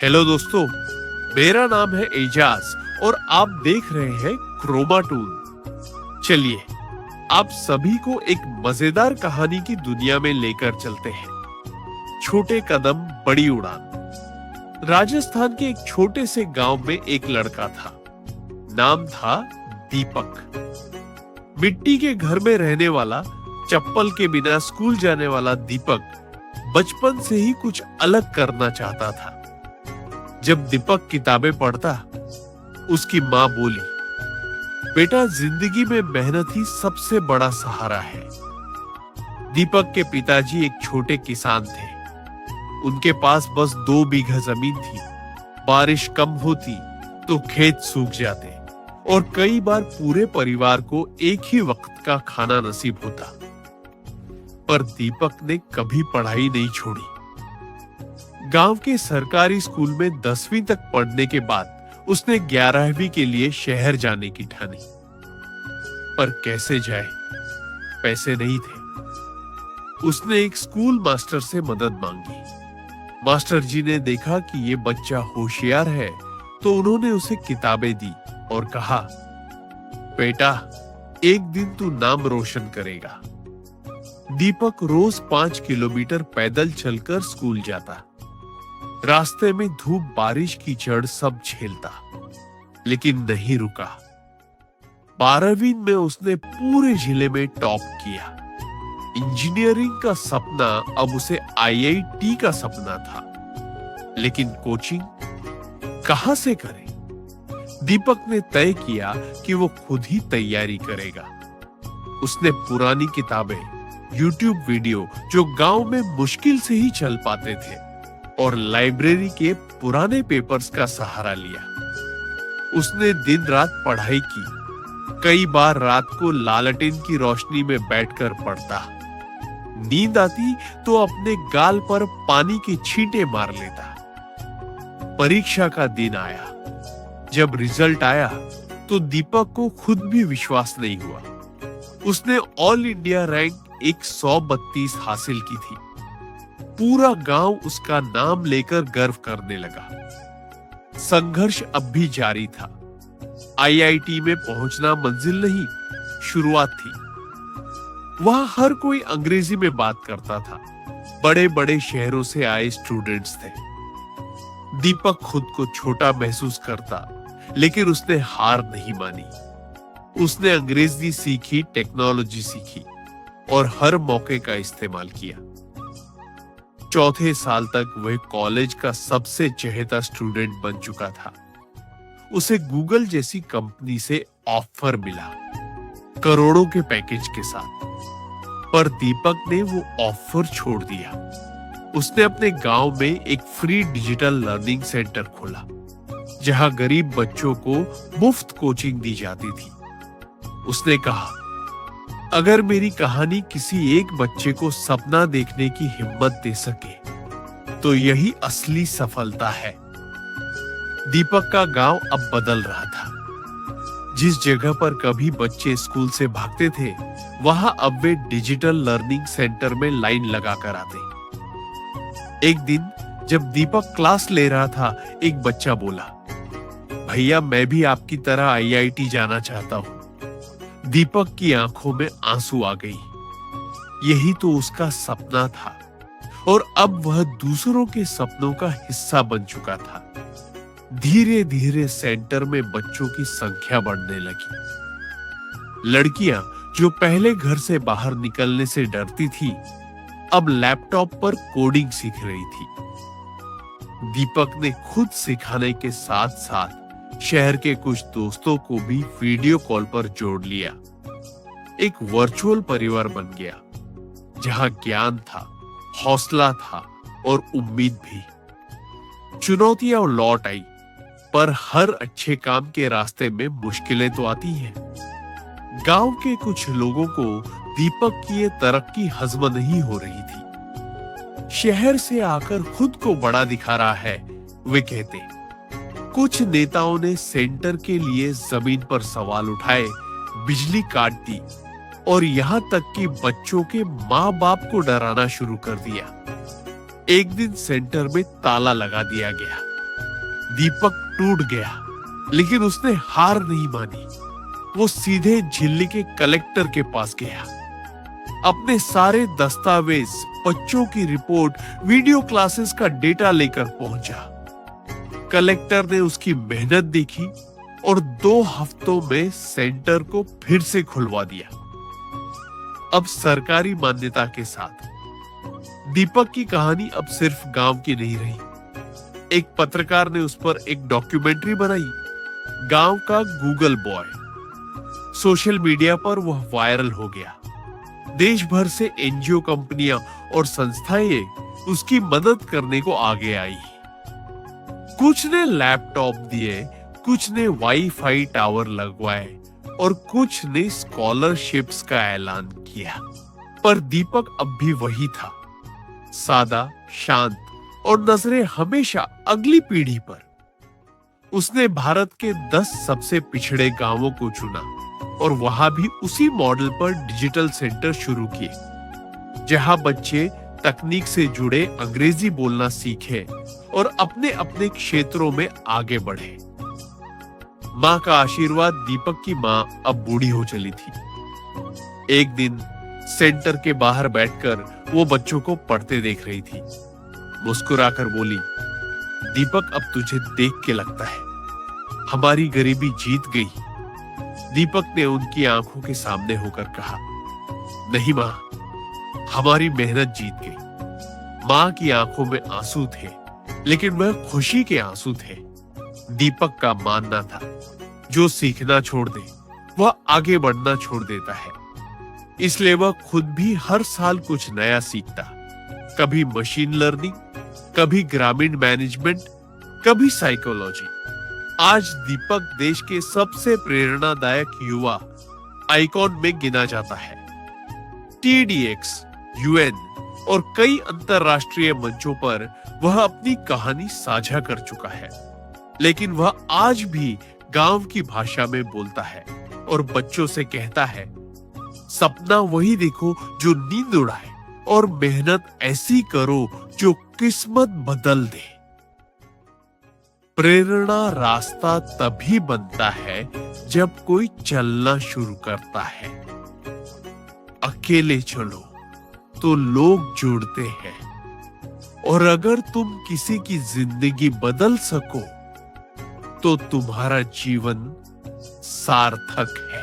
Hello दोस्तों, मेरा नाम है एजाज और आप देख रहे हैं क्रोमाटून। चलिए आप सभी को एक मजेदार कहानी की दुनिया में लेकर चलते हैं। छोटे कदम बड़ी उड़ान। राजस्थान के एक छोटे से गांव में एक लड़का था। नाम था दीपक। मिट्टी के घर में रहने वाला, चप्पल के बिना स्कूल जाने वाला दीपक बचपन से ही कुछ अलग करना चाहता था। जब दीपक किताबें पढ़ता, उसकी माँ बोली, बेटा जिंदगी में मेहनत ही सबसे बड़ा सहारा है। दीपक के पिताजी एक छोटे किसान थे। उनके पास बस 2 बीघा जमीन थी। बारिश कम होती तो खेत सूख जाते और कई बार पूरे परिवार को एक ही वक्त का खाना नसीब होता। पर दीपक ने कभी पढ़ाई नहीं छोड़ी। गांव के सरकारी स्कूल में 10वीं तक पढ़ने के बाद उसने 11वीं के लिए शहर जाने की ठानी। पर कैसे जाए, पैसे नहीं थे। उसने एक स्कूल मास्टर से मदद मांगी। मास्टर जी ने देखा कि ये बच्चा होशियार है तो उन्होंने उसे किताबें दी और कहा, बेटा एक दिन तू नाम रोशन करेगा। दीपक रोज 5 किलोमीटर पैदल चलकर स्कूल जाता। रास्ते में धूप, बारिश, कीचड़ सब झेलता, लेकिन नहीं रुका। 12वीं में उसने पूरे जिले में टॉप किया। इंजीनियरिंग का सपना अब उसे IIT का सपना था, लेकिन कोचिंग कहां से करे? दीपक ने तय किया कि वो खुद ही तैयारी करेगा। उसने पुरानी किताबें, YouTube वीडियो जो गांव में मुश्किल से ही चल पाते थे, और लाइब्रेरी के पुराने पेपर्स का सहारा लिया। उसने दिन रात पढ़ाई की। कई बार रात को लालटेन की रोशनी में बैठकर पढ़ता। नींद आती तो अपने गाल पर पानी के छींटे मार लेता। परीक्षा का दिन आया। जब रिजल्ट आया तो दीपक को खुद भी विश्वास नहीं हुआ। उसने ऑल इंडिया रैंक 132 हासिल की थी। पूरा गांव उसका नाम लेकर गर्व करने लगा। संघर्ष अब भी जारी था। IIT में पहुंचना मंजिल नहीं, शुरुआत थी। वहां हर कोई अंग्रेजी में बात करता था। बड़े बड़े शहरों से आए स्टूडेंट्स थे। दीपक खुद को छोटा महसूस करता, लेकिन उसने हार नहीं मानी। उसने अंग्रेजी सीखी, टेक्नोलॉजी सीखी और हर मौके का इस्तेमाल किया। चौथे साल तक वह कॉलेज का सबसे चहेता स्टूडेंट बन चुका था। उसे गूगल जैसी कंपनी से ऑफर मिला, करोड़ों के पैकेज के साथ। पर दीपक ने वो ऑफर छोड़ दिया। उसने अपने गांव में एक फ्री डिजिटल लर्निंग सेंटर खोला, जहां गरीब बच्चों को मुफ्त कोचिंग दी जाती थी। उसने कहा, अगर मेरी कहानी किसी एक बच्चे को सपना देखने की हिम्मत दे सके तो यही असली सफलता है। दीपक का गांव अब बदल रहा था। जिस जगह पर कभी बच्चे स्कूल से भागते थे, वहां अब वे डिजिटल लर्निंग सेंटर में लाइन लगाकर आते। एक दिन जब दीपक क्लास ले रहा था, एक बच्चा बोला, भैया मैं भी आपकी तरह IIT जाना चाहता हूं। दीपक की आंखों में आंसू आ गई। यही तो उसका सपना था और अब वह दूसरों के सपनों का हिस्सा बन चुका था। धीरे धीरे सेंटर में बच्चों की संख्या बढ़ने लगी। लड़कियां जो पहले घर से बाहर निकलने से डरती थी, अब लैपटॉप पर कोडिंग सीख रही थी। दीपक ने खुद सिखाने के साथ साथ शहर के कुछ दोस्तों को भी वीडियो कॉल पर जोड़ लिया। एक वर्चुअल परिवार बन गया, जहां ज्ञान था, हौसला था और उम्मीद भी। चुनौतियां लौट आई, पर हर अच्छे काम के रास्ते में मुश्किलें तो आती हैं। गांव के कुछ लोगों को दीपक की ये तरक्की हजम नहीं हो रही थी। शहर से आकर खुद को बड़ा दिखा रहा है, वे कहते। कुछ नेताओं ने सेंटर के लिए जमीन पर सवाल उठाए, बिजली काट दी और यहां तक कि बच्चों के माँ बाप को डराना शुरू कर दिया। एक दिन सेंटर में ताला लगा दिया गया। दीपक टूट गया, लेकिन उसने हार नहीं मानी। वो सीधे झिल्ली के कलेक्टर के पास गया, अपने सारे दस्तावेज, बच्चों की रिपोर्ट, वीडियो क्लासेस का डेटा लेकर पहुंचा। कलेक्टर ने उसकी मेहनत देखी और 2 हफ्तों में सेंटर को फिर से खुलवा दिया, अब सरकारी मान्यता के साथ। दीपक की कहानी अब सिर्फ गांव की नहीं रही। एक पत्रकार ने उस पर एक डॉक्यूमेंट्री बनाई, गांव का गूगल बॉय। सोशल मीडिया पर वह वायरल हो गया। देश भर से एनजीओ कंपनियां और संस्थाएं उसकी मदद करने को आगे आई। कुछ ने लैपटॉप दिए, कुछ ने वाईफाई टावर लगवाए और कुछ ने स्कॉलरशिप्स का ऐलान किया। पर दीपक अब भी वही था, सादा, शांत और नजरें हमेशा अगली पीढ़ी पर। उसने भारत के 10 सबसे पिछड़े गांवों को चुना और वहां भी उसी मॉडल पर डिजिटल सेंटर शुरू किए, जहां बच्चे तकनीक से जुड़े अंग्रेजी बोलना सीखे और अपने अपने क्षेत्रों में आगे बढ़े। मां का आशीर्वाद। दीपक की मां अब बूढ़ी हो चली थी। एक दिन सेंटर के बाहर बैठकर वो बच्चों को पढ़ते देख रही थी। मुस्कुराकर बोली, दीपक, अब तुझे देख के लगता है हमारी गरीबी जीत गई। दीपक ने उनकी आंखों के सामने होकर कहा, नहीं मां, हमारी मेहनत जीत गई। मां की आंखों में आंसू थे, लेकिन वह खुशी के आंसू थे। दीपक का मानना था, जो सीखना छोड़ दे वह आगे बढ़ना छोड़ देता है। इसलिए वह खुद भी हर साल कुछ नया सीखता, कभी मशीन लर्निंग, कभी ग्रामीण मैनेजमेंट, कभी साइकोलॉजी। आज दीपक देश के सबसे प्रेरणादायक युवा आइकॉन में गिना जाता है। TEDx, UN और कई अंतरराष्ट्रीय मंचों पर वह अपनी कहानी साझा कर चुका है। लेकिन वह आज भी गांव की भाषा में बोलता है और बच्चों से कहता है, सपना वही देखो जो नींद उड़ाए और मेहनत ऐसी करो जो किस्मत बदल दे। प्रेरणा रास्ता तभी बनता है जब कोई चलना शुरू करता है। अकेले चलो तो लोग जुड़ते हैं, और अगर तुम किसी की जिंदगी बदल सको तो तुम्हारा जीवन सार्थक है।